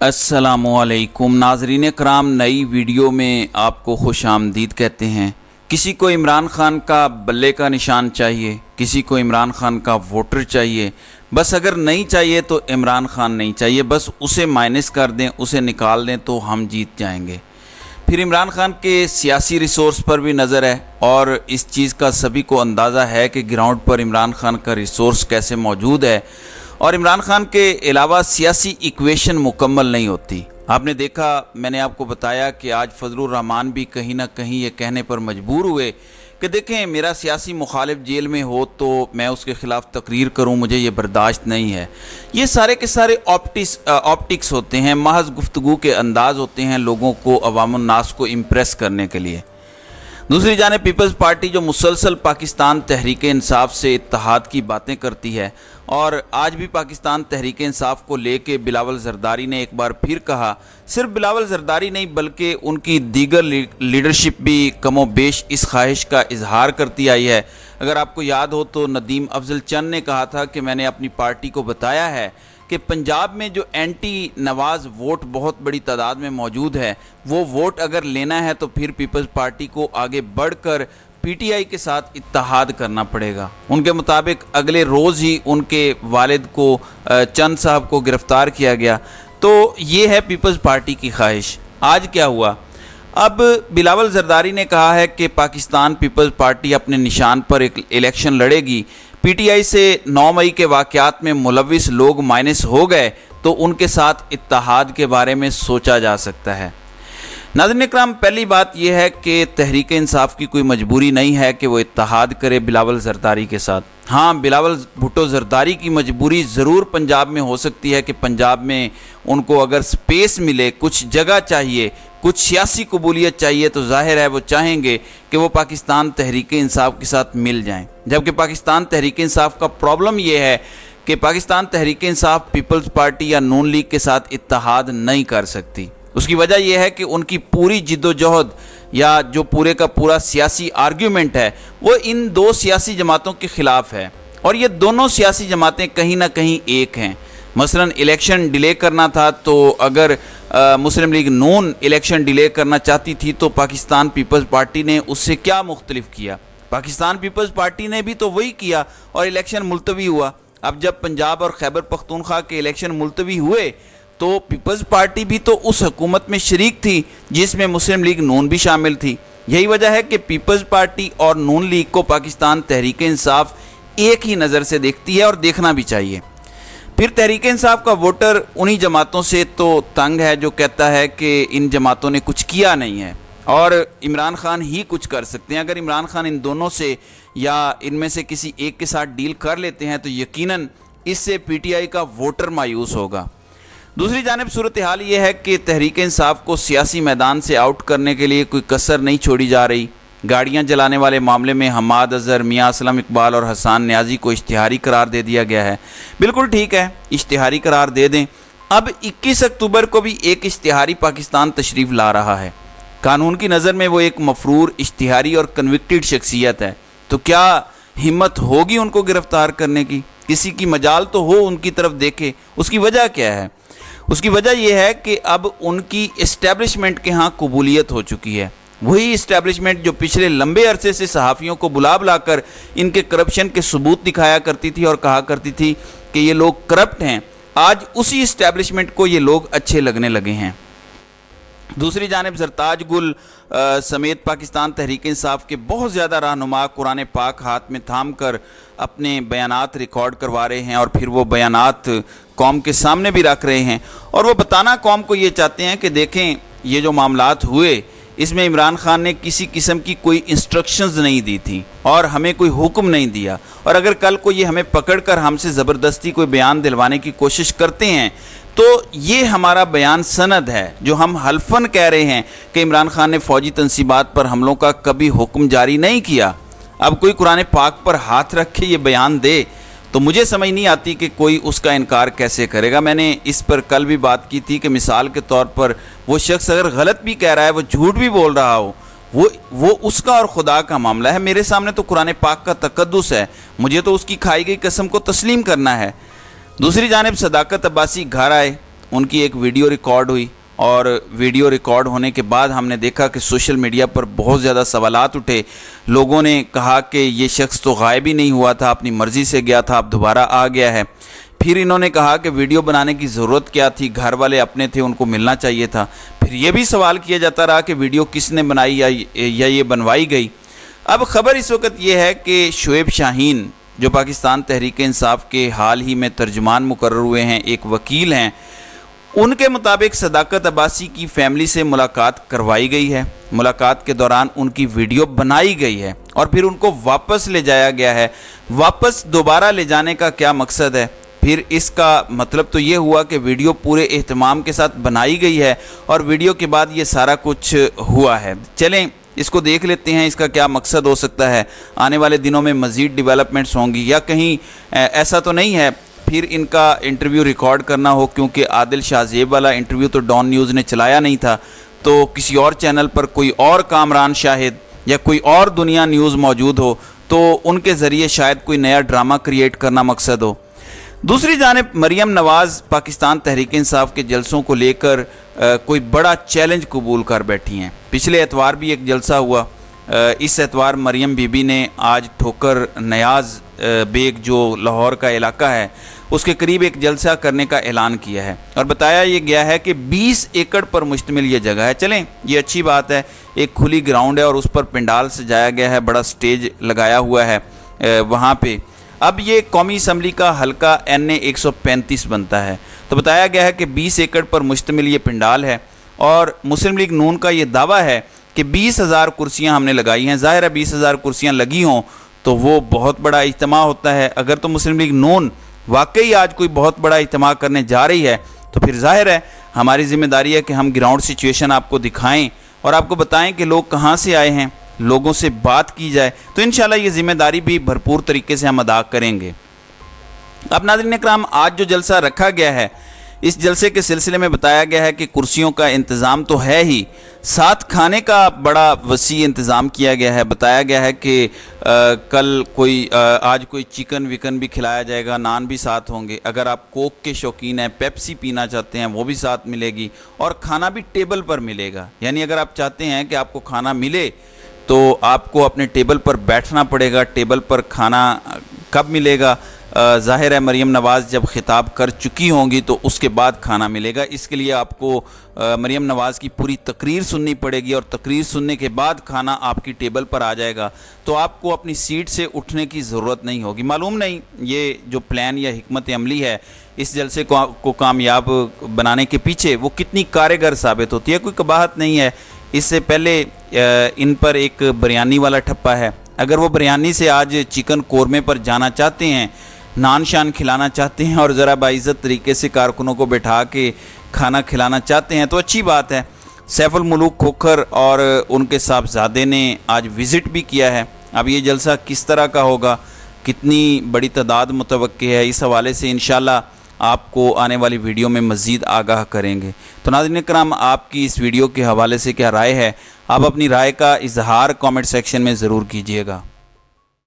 अस्सलामुअलैकुम नाज़रीन कराम, नई वीडियो में आपको खुश आमदीद कहते हैं। किसी को इमरान खान का बल्ले का निशान चाहिए, किसी को इमरान खान का वोटर चाहिए। बस अगर नहीं चाहिए तो इमरान खान नहीं चाहिए, बस उसे माइनस कर दें, उसे निकाल दें तो हम जीत जाएंगे। फिर इमरान खान के सियासी रिसोर्स पर भी नज़र है और इस चीज़ का सभी को अंदाज़ा है कि ग्राउंड पर इमरान खान का रिसोर्स कैसे मौजूद है और इमरान खान के अलावा सियासी इक्वेशन मुकम्मल नहीं होती। आपने देखा, मैंने आपको बताया कि आज फजलुर रहमान भी कहीं ना कहीं ये कहने पर मजबूर हुए कि देखें, मेरा सियासी मुखालिफ जेल में हो तो मैं उसके ख़िलाफ़ तकरीर करूं, मुझे ये बर्दाश्त नहीं है। ये सारे के सारे ऑप्टिक्स होते हैं, महज गुफ्तगू के अंदाज़ होते हैं लोगों को, अवामुन नास को इम्प्रेस करने के लिए। दूसरी जानिब पीपल्स पार्टी जो मुसलसल पाकिस्तान तहरीक इंसाफ से इत्तेहाद की बातें करती है और आज भी पाकिस्तान तहरीक इंसाफ को लेके बिलावल जरदारी ने एक बार फिर कहा, सिर्फ बिलावल जरदारी नहीं बल्कि उनकी दीगर लीडरशिप भी कमो बेश इस ख्वाहिश का इजहार करती आई है। अगर आपको याद हो तो नदीम अफजल चंद ने कहा था कि मैंने अपनी पार्टी को बताया है कि पंजाब में जो एंटी नवाज़ वोट बहुत बड़ी तादाद में मौजूद है, वो वोट अगर लेना है तो फिर पीपल्स पार्टी को आगे बढ़कर पीटीआई के साथ इत्तेहाद करना पड़ेगा। उनके मुताबिक अगले रोज़ ही उनके वालिद को चंद साहब को गिरफ़्तार किया गया। तो ये है पीपल्स पार्टी की ख्वाहिश। आज क्या हुआ? अब बिलावल जरदारी ने कहा है कि पाकिस्तान पीपल्स पार्टी अपने निशान पर एक इलेक्शन लड़ेगी। पीटीआई से 9 मई के वाक़यात में मुलविस लोग माइनस हो गए तो उनके साथ इत्तेहाद के बारे में सोचा जा सकता है। नाज़रीन इकराम, पहली बात यह है कि तहरीक इंसाफ की कोई मजबूरी नहीं है कि वो इत्तेहाद करे बिलावल जरदारी के साथ। हाँ, बिलावल भुट्टो जरदारी की मजबूरी ज़रूर पंजाब में हो सकती है कि पंजाब में उनको अगर स्पेस मिले, कुछ जगह चाहिए, कुछ सियासी कबूलियत चाहिए, तो जाहिर है वो चाहेंगे कि वो पाकिस्तान तहरीक इंसाफ के साथ मिल जाएं। जबकि पाकिस्तान तहरीक इंसाफ का प्रॉब्लम ये है कि पाकिस्तान तहरीक इंसाफ पीपल्स पार्टी या नून लीग के साथ इत्तेहाद नहीं कर सकती। उसकी वजह यह है कि उनकी पूरी जिद्दोजहद या जो पूरे का पूरा सियासी आर्ग्यूमेंट है वो इन दो सियासी जमातों के ख़िलाफ़ है और ये दोनों सियासी जमातें कहीं ना कहीं एक हैं। मसलन इलेक्शन डिले करना था तो अगर मुस्लिम लीग नून इलेक्शन डिले करना चाहती थी तो पाकिस्तान पीपल्स पार्टी ने उससे क्या मुख्तलिफ किया? पाकिस्तान पीपल्स पार्टी ने भी तो वही किया और इलेक्शन मुलतवी हुआ। अब जब पंजाब और खैबर पख्तूनख्वा के इलेक्शन मुलतवी हुए तो पीपल्स पार्टी भी तो उस हुकूमत में शरीक थी जिसमें मुस्लिम लीग नून भी शामिल थी। यही वजह है कि पीपल्स पार्टी और नून लीग को पाकिस्तान तहरीक इंसाफ एक ही नज़र से देखती है और देखना भी चाहिए। फिर तहरीक इंसाफ का वोटर उन्हीं जमातों से तो तंग है जो कहता है कि इन जमातों ने कुछ किया नहीं है और इमरान खान ही कुछ कर सकते हैं। अगर इमरान खान इन दोनों से या इनमें से किसी एक के साथ डील कर लेते हैं तो यकीनन इससे पीटीआई का वोटर मायूस होगा। दूसरी जानिब सूरत हाल ये है कि तहरीक इंसाफ को सियासी मैदान से आउट करने के लिए कोई कसर नहीं छोड़ी जा रही। गाड़ियां जलाने वाले मामले में हमाद अजहर, मियां असलम इकबाल और हसन न्याजी को इश्तिहारी करार दे दिया गया है। बिल्कुल ठीक है, इश्तिहारी करार दे दें। अब 21 अक्टूबर को भी एक इश्तिहारी पाकिस्तान तशरीफ़ ला रहा है। कानून की नज़र में वो एक मफरूर, इश्तिहारी और कन्विक्टेड शख्सियत है, तो क्या हिम्मत होगी उनको गिरफ़्तार करने की? किसी की मजाल तो हो उनकी तरफ देखे। उसकी वजह क्या है? उसकी वजह यह है कि अब उनकी इस्टेब्लिशमेंट के यहाँ कबूलियत हो चुकी है। वही इस्टेब्लिशमेंट जो पिछले लंबे अरसे से सहाफ़ियों को बुला कर इनके करप्शन के सबूत दिखाया करती थी और कहा करती थी कि ये लोग करप्ट हैं, आज उसी इस्टेब्लिशमेंट को ये लोग अच्छे लगने लगे हैं। दूसरी जानिब जरताज गुल समेत पाकिस्तान तहरीक इंसाफ के बहुत ज़्यादा रहनुमा कुरान पाक हाथ में थाम कर अपने बयानात रिकॉर्ड करवा रहे हैं और फिर वो बयानात कौम के सामने भी रख रहे हैं और वो बताना कौम को ये चाहते हैं कि देखें, ये जो मामलात हुए इसमें इमरान खान ने किसी किस्म की कोई इंस्ट्रक्शंस नहीं दी थी और हमें कोई हुक्म नहीं दिया, और अगर कल को ये हमें पकड़कर हमसे ज़बरदस्ती कोई बयान दिलवाने की कोशिश करते हैं तो ये हमारा बयान सनद है जो हम हल्फन कह रहे हैं कि इमरान खान ने फ़ौजी तनसीबात पर हमलों का कभी हुक्म जारी नहीं किया। अब कोई कुरान पाक पर हाथ रख के ये बयान दे तो मुझे समझ नहीं आती कि कोई उसका इनकार कैसे करेगा। मैंने इस पर कल भी बात की थी कि मिसाल के तौर पर वो शख्स अगर गलत भी कह रहा है, वो झूठ भी बोल रहा हो, वो उसका और खुदा का मामला है। मेरे सामने तो कुरान पाक का तकद्दुस है, मुझे तो उसकी खाई गई कसम को तस्लीम करना है। दूसरी जानिब सदाकत अब्बासी घर आए ان کی ایک ویڈیو ریکارڈ ہوئی، اور ویڈیو ریکارڈ ہونے کے بعد ہم نے دیکھا کہ سوشل میڈیا پر بہت زیادہ سوالات اٹھے۔ لوگوں نے کہا کہ یہ شخص تو غائب ہی نہیں ہوا تھا، اپنی مرضی سے گیا تھا، اب دوبارہ آ گیا ہے۔ پھر انہوں نے کہا کہ ویڈیو بنانے کی ضرورت کیا تھی، گھر والے اپنے تھے، ان کو ملنا چاہیے تھا۔ پھر یہ بھی سوال کیا جاتا رہا کہ ویڈیو کس نے بنائی یا یہ بنوائی گئی۔ اب خبر اس وقت یہ ہے کہ شعیب شاہین جو پاکستان تحریک انصاف کے حال ہی میں ترجمان مقرر ہوئے ہیں، ایک وکیل ہیں، ان کے مطابق صداقت عباسی کی فیملی سے ملاقات کروائی گئی ہے۔ ملاقات کے دوران ان کی ویڈیو بنائی گئی ہے اور پھر ان کو واپس لے جایا گیا ہے۔ واپس دوبارہ لے جانے کا کیا مقصد ہے؟ پھر اس کا مطلب تو یہ ہوا کہ ویڈیو پورے اہتمام کے ساتھ بنائی گئی ہے اور ویڈیو کے بعد یہ سارا کچھ ہوا ہے۔ چلیں اس کو دیکھ لیتے ہیں، اس کا کیا مقصد ہو سکتا ہے۔ آنے والے دنوں میں مزید ڈیولپمنٹس ہوں گی، یا کہیں ایسا تو نہیں ہے پھر ان کا انٹرویو ریکارڈ کرنا ہو، کیونکہ عادل شاہ زیب والا انٹرویو تو ڈان نیوز نے چلایا نہیں تھا، تو کسی اور چینل پر کوئی اور کامران شاہد یا کوئی اور دنیا نیوز موجود ہو تو ان کے ذریعے شاید کوئی نیا ڈرامہ کریٹ کرنا مقصد ہو۔ دوسری جانب مریم نواز پاکستان تحریک انصاف کے جلسوں کو لے کر کوئی بڑا چیلنج قبول کر بیٹھی ہیں۔ پچھلے اتوار بھی ایک جلسہ ہوا، اس اتوار مریم بی بی نے آج ٹھوکر نیاز بیگ جو لاہور کا علاقہ ہے اس کے قریب ایک جلسہ کرنے کا اعلان کیا ہے، اور بتایا یہ گیا ہے کہ 20 ایکڑ پر مشتمل یہ جگہ ہے۔ چلیں یہ اچھی بات ہے، ایک کھلی گراؤنڈ ہے اور اس پر پنڈال سجایا گیا ہے، بڑا سٹیج لگایا ہوا ہے وہاں پہ۔ اب یہ قومی اسمبلی کا حلقہ NA 135 بنتا ہے، تو بتایا گیا ہے کہ 20 ایکڑ پر مشتمل یہ پنڈال ہے، اور مسلم لیگ نون کا یہ دعویٰ ہے کہ 20,000 کرسیاں ہم نے لگائی ہیں۔ ظاہر ہے 20,000 کرسیاں لگی ہوں تو وہ بہت بڑا اجتماع ہوتا ہے۔ اگر تو مسلم لیگ نون واقعی آج کوئی بہت بڑا اجتماع کرنے جا رہی ہے تو پھر ظاہر ہے ہماری ذمہ داری ہے کہ ہم گراؤنڈ سچویشن آپ کو دکھائیں اور آپ کو بتائیں کہ لوگ کہاں سے آئے ہیں، لوگوں سے بات کی جائے، تو انشاءاللہ یہ ذمہ داری بھی بھرپور طریقے سے ہم ادا کریں گے۔ اب ناظرین اکرام، آج جو جلسہ رکھا گیا ہے، اس جلسے کے سلسلے میں بتایا گیا ہے کہ کرسیوں کا انتظام تو ہے ہی، ساتھ کھانے کا بڑا وسیع انتظام کیا گیا ہے۔ بتایا گیا ہے کہ کل آج کوئی چکن وکن بھی کھلایا جائے گا، نان بھی ساتھ ہوں گے، اگر آپ کوک کے شوقین ہیں، پیپسی پینا چاہتے ہیں وہ بھی ساتھ ملے گی، اور کھانا بھی ٹیبل پر ملے گا۔ یعنی اگر آپ چاہتے ہیں کہ آپ کو کھانا ملے تو آپ کو اپنے ٹیبل پر بیٹھنا پڑے گا۔ ٹیبل پر کھانا کب ملے گا؟ ظاہر ہے مریم نواز جب خطاب کر چکی ہوں گی تو اس کے بعد کھانا ملے گا۔ اس کے لیے آپ کو مریم نواز کی پوری تقریر سننی پڑے گی، اور تقریر سننے کے بعد کھانا آپ کی ٹیبل پر آ جائے گا، تو آپ کو اپنی سیٹ سے اٹھنے کی ضرورت نہیں ہوگی۔ معلوم نہیں یہ جو پلان یا حکمت عملی ہے اس جلسے کو کامیاب بنانے کے پیچھے وہ کتنی کارگر ثابت ہوتی ہے، کوئی قباحت نہیں ہے۔ اس سے پہلے ان پر ایک بریانی والا ٹھپا ہے، اگر وہ بریانی سے آج چکن قورمے پر جانا چاہتے ہیں، نان شان کھلانا چاہتے ہیں اور ذرا باعزت طریقے سے کارکنوں کو بٹھا کے کھانا کھلانا چاہتے ہیں تو اچھی بات ہے۔ سیف الملوک کھوکھر اور ان کے صاحبزادے نے آج وزٹ بھی کیا ہے۔ اب یہ جلسہ کس طرح کا ہوگا، کتنی بڑی تعداد متوقع ہے، اس حوالے سے انشاءاللہ آپ کو آنے والی ویڈیو میں مزید آگاہ کریں گے۔ تو ناظرین کرام، آپ کی اس ویڈیو کے حوالے سے کیا رائے ہے؟ آپ اپنی رائے کا اظہار کامنٹ سیکشن میں ضرور کیجیے گا۔